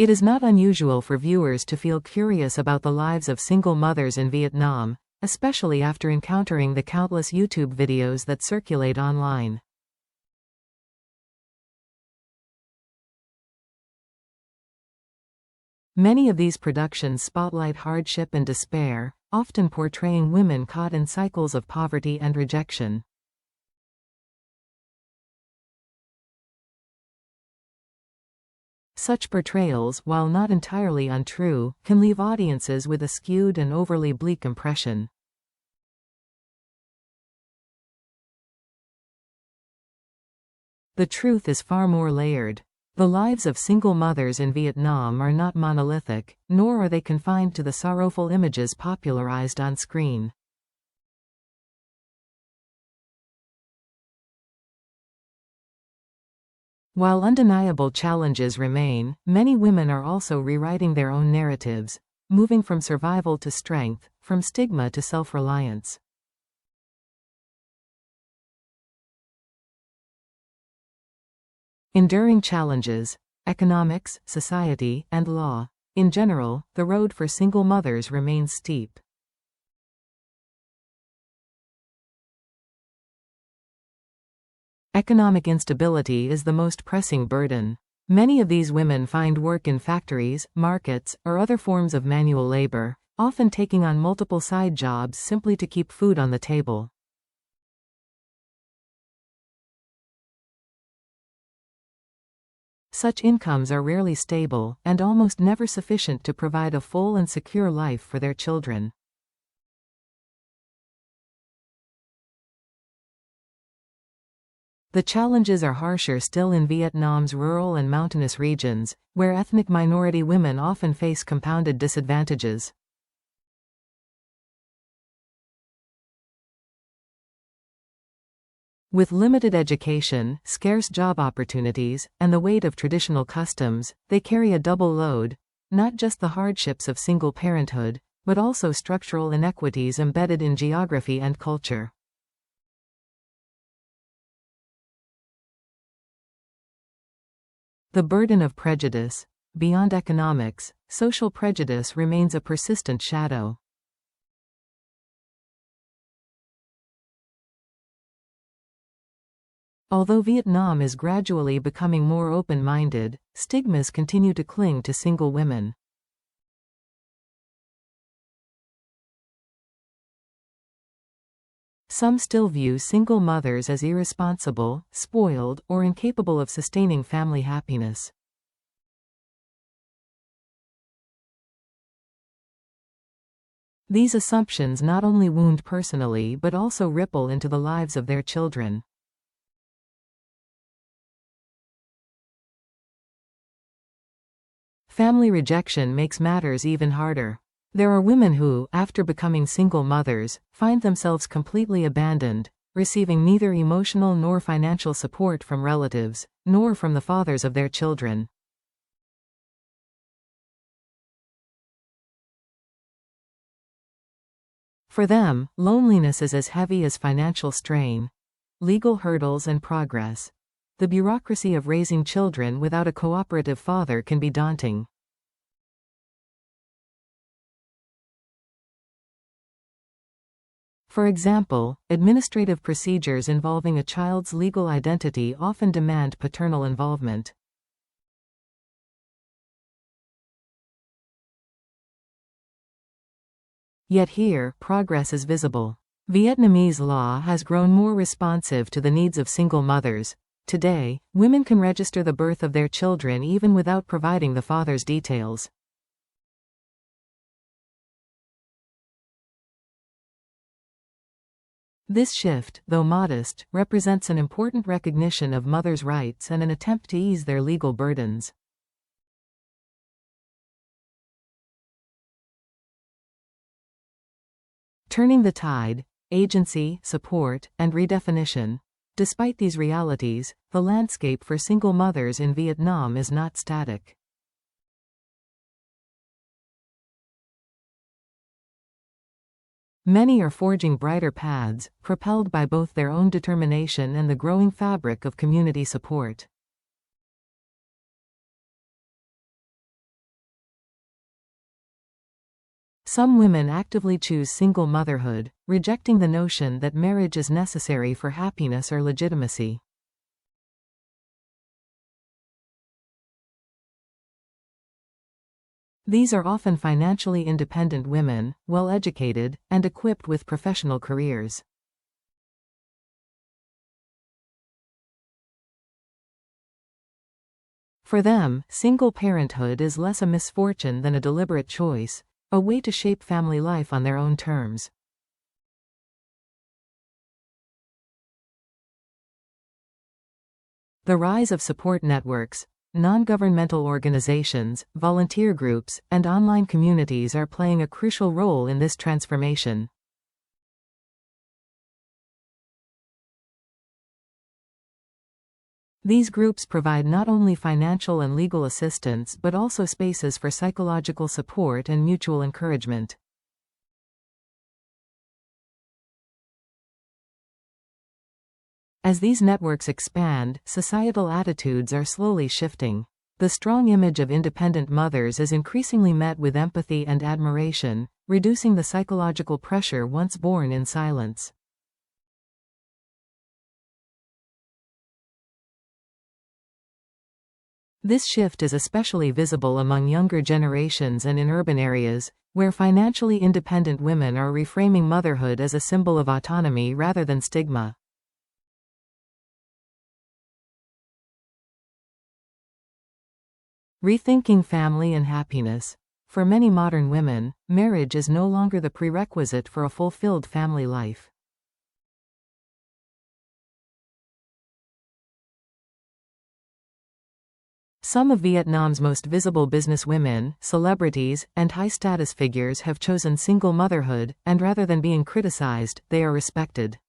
It is not unusual for viewers to feel curious about the lives of single mothers in Vietnam, especially after encountering the countless YouTube videos that circulate online. Many of these productions spotlight hardship and despair, often portraying women caught in cycles of poverty and rejection. Such portrayals, while not entirely untrue, can leave audiences with a skewed and overly bleak impression. The truth is far more layered. The lives of single mothers in Vietnam are not monolithic, nor are they confined to the sorrowful images popularized on screen. While undeniable challenges remain, many women are also rewriting their own narratives, moving from survival to strength, from stigma to self-reliance. Enduring challenges, economics, society, and law. In general, the road for single mothers remains steep. Economic instability is the most pressing burden. Many of these women find work in factories, markets, or other forms of manual labor, often taking on multiple side jobs simply to keep food on the table. Such incomes are rarely stable, and almost never sufficient to provide a full and secure life for their children. The challenges are harsher still in Vietnam's rural and mountainous regions, where ethnic minority women often face compounded disadvantages. With limited education, scarce job opportunities, and the weight of traditional customs, they carry a double load, not just the hardships of single parenthood, but also structural inequities embedded in geography and culture. The burden of prejudice. Beyond economics, social prejudice remains a persistent shadow. Although Vietnam is gradually becoming more open-minded, stigmas continue to cling to single women. Some still view single mothers as irresponsible, spoiled, or incapable of sustaining family happiness. These assumptions not only wound personally but also ripple into the lives of their children. Family rejection makes matters even harder. There are women who, after becoming single mothers, find themselves completely abandoned, receiving neither emotional nor financial support from relatives, nor from the fathers of their children. For them, loneliness is as heavy as financial strain. Legal hurdles and progress. The bureaucracy of raising children without a cooperative father can be daunting. For example, administrative procedures involving a child's legal identity often demand paternal involvement. Yet here, progress is visible. Vietnamese law has grown more responsive to the needs of single mothers. Today, women can register the birth of their children even without providing the father's details. This shift, though modest, represents an important recognition of mothers' rights and an attempt to ease their legal burdens. Turning the tide, agency, support, and redefinition. Despite these realities, the landscape for single mothers in Vietnam is not static. Many are forging brighter paths, propelled by both their own determination and the growing fabric of community support. Some women actively choose single motherhood, rejecting the notion that marriage is necessary for happiness or legitimacy. These are often financially independent women, well-educated, and equipped with professional careers. For them, single parenthood is less a misfortune than a deliberate choice, a way to shape family life on their own terms. The rise of support networks, non-governmental organizations, volunteer groups, and online communities are playing a crucial role in this transformation. These groups provide not only financial and legal assistance but also spaces for psychological support and mutual encouragement. As these networks expand, societal attitudes are slowly shifting. The strong image of independent mothers is increasingly met with empathy and admiration, reducing the psychological pressure once borne in silence. This shift is especially visible among younger generations and in urban areas, where financially independent women are reframing motherhood as a symbol of autonomy rather than stigma. Rethinking family and happiness. For many modern women, marriage is no longer the prerequisite for a fulfilled family life. Some of Vietnam's most visible businesswomen, celebrities, and high-status figures have chosen single motherhood, and rather than being criticized, they are respected.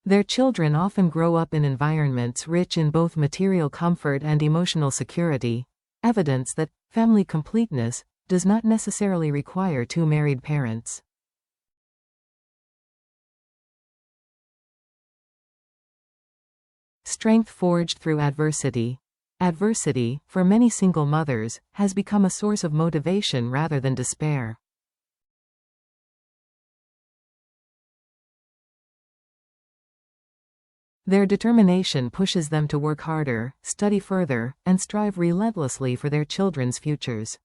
Their children often grow up in environments rich in both material comfort and emotional security, evidence that family completeness does not necessarily require two married parents. Strength forged through adversity. Adversity, for many single mothers, has become a source of motivation rather than despair. Their determination pushes them to work harder, study further, and strive relentlessly for their children's futures.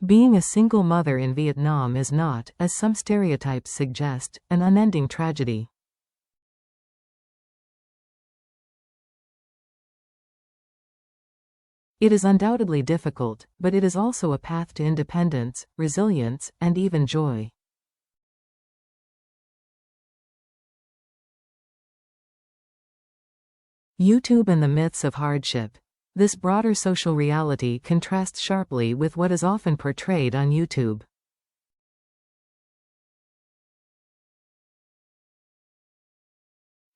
Being a single mother in Vietnam is not, as some stereotypes suggest, an unending tragedy. It is undoubtedly difficult, but it is also a path to independence, resilience, and even joy. YouTube and the myths of hardship. This broader social reality contrasts sharply with what is often portrayed on YouTube.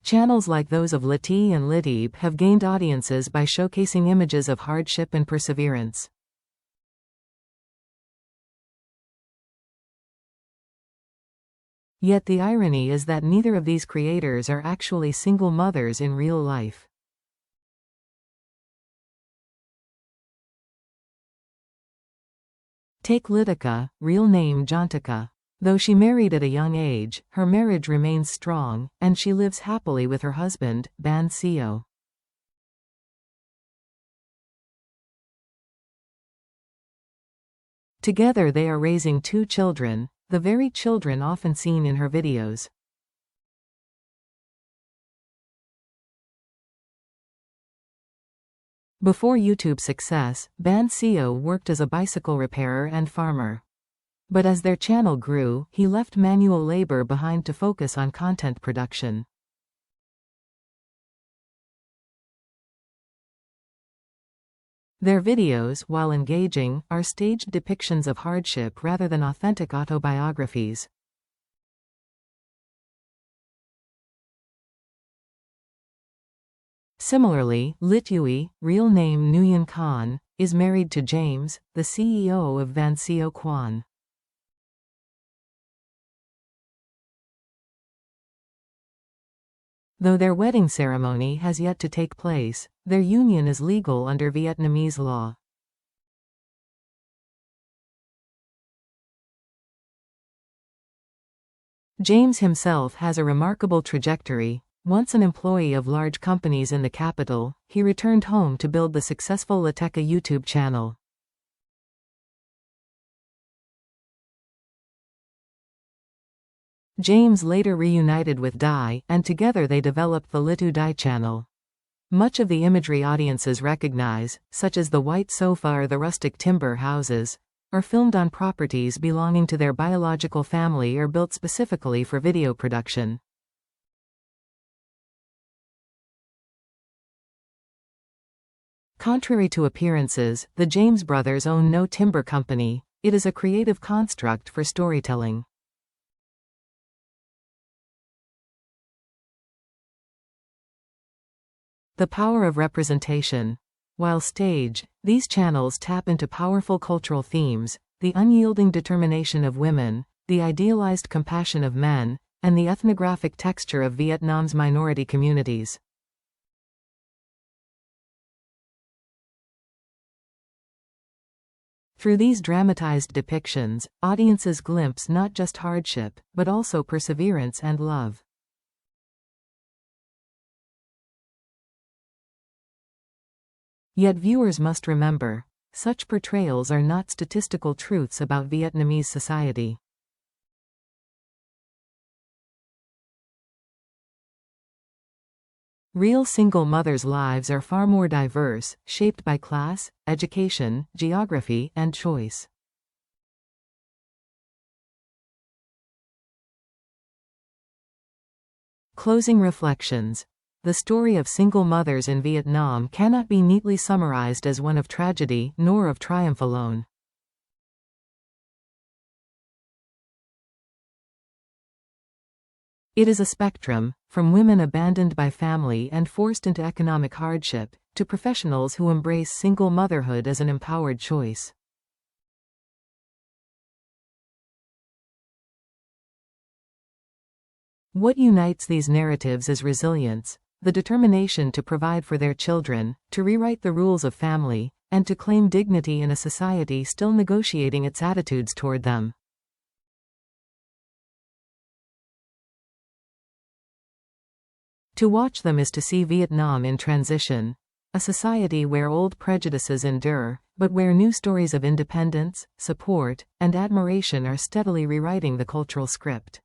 Channels like those of Lati and Litib have gained audiences by showcasing images of hardship and perseverance. Yet the irony is that neither of these creators are actually single mothers in real life. Take Litika, real name Jantika. Though she married at a young age, her marriage remains strong, and she lives happily with her husband, Ban Seo. Together they are raising two children, the very children often seen in her videos. Before YouTube's success, Ban Seo worked as a bicycle repairer and farmer. But as their channel grew, he left manual labor behind to focus on content production. Their videos, while engaging, are staged depictions of hardship rather than authentic autobiographies. Similarly, Litui, real name Nguyen Khan, is married to James, the CEO of Van Seo Kwan. Though their wedding ceremony has yet to take place, their union is legal under Vietnamese law. James himself has a remarkable trajectory. Once an employee of large companies in the capital, he returned home to build the successful Lateca YouTube channel. James later reunited with Dai, and together they developed the Litu Dai channel. Much of the imagery audiences recognize, such as the white sofa or the rustic timber houses, are filmed on properties belonging to their biological family or built specifically for video production. Contrary to appearances, the James brothers own no timber company. It is a creative construct for storytelling. The power of representation. While stage, these channels tap into powerful cultural themes: the unyielding determination of women, the idealized compassion of men, and the ethnographic texture of Vietnam's minority communities. Through these dramatized depictions, audiences glimpse not just hardship, but also perseverance and love. Yet viewers must remember, such portrayals are not statistical truths about Vietnamese society. Real single mothers' lives are far more diverse, shaped by class, education, geography, and choice. Closing reflections. The story of single mothers in Vietnam cannot be neatly summarized as one of tragedy nor of triumph alone. It is a spectrum, from women abandoned by family and forced into economic hardship, to professionals who embrace single motherhood as an empowered choice. What unites these narratives is resilience, the determination to provide for their children, to rewrite the rules of family, and to claim dignity in a society still negotiating its attitudes toward them. To watch them is to see Vietnam in transition, a society where old prejudices endure, but where new stories of independence, support, and admiration are steadily rewriting the cultural script.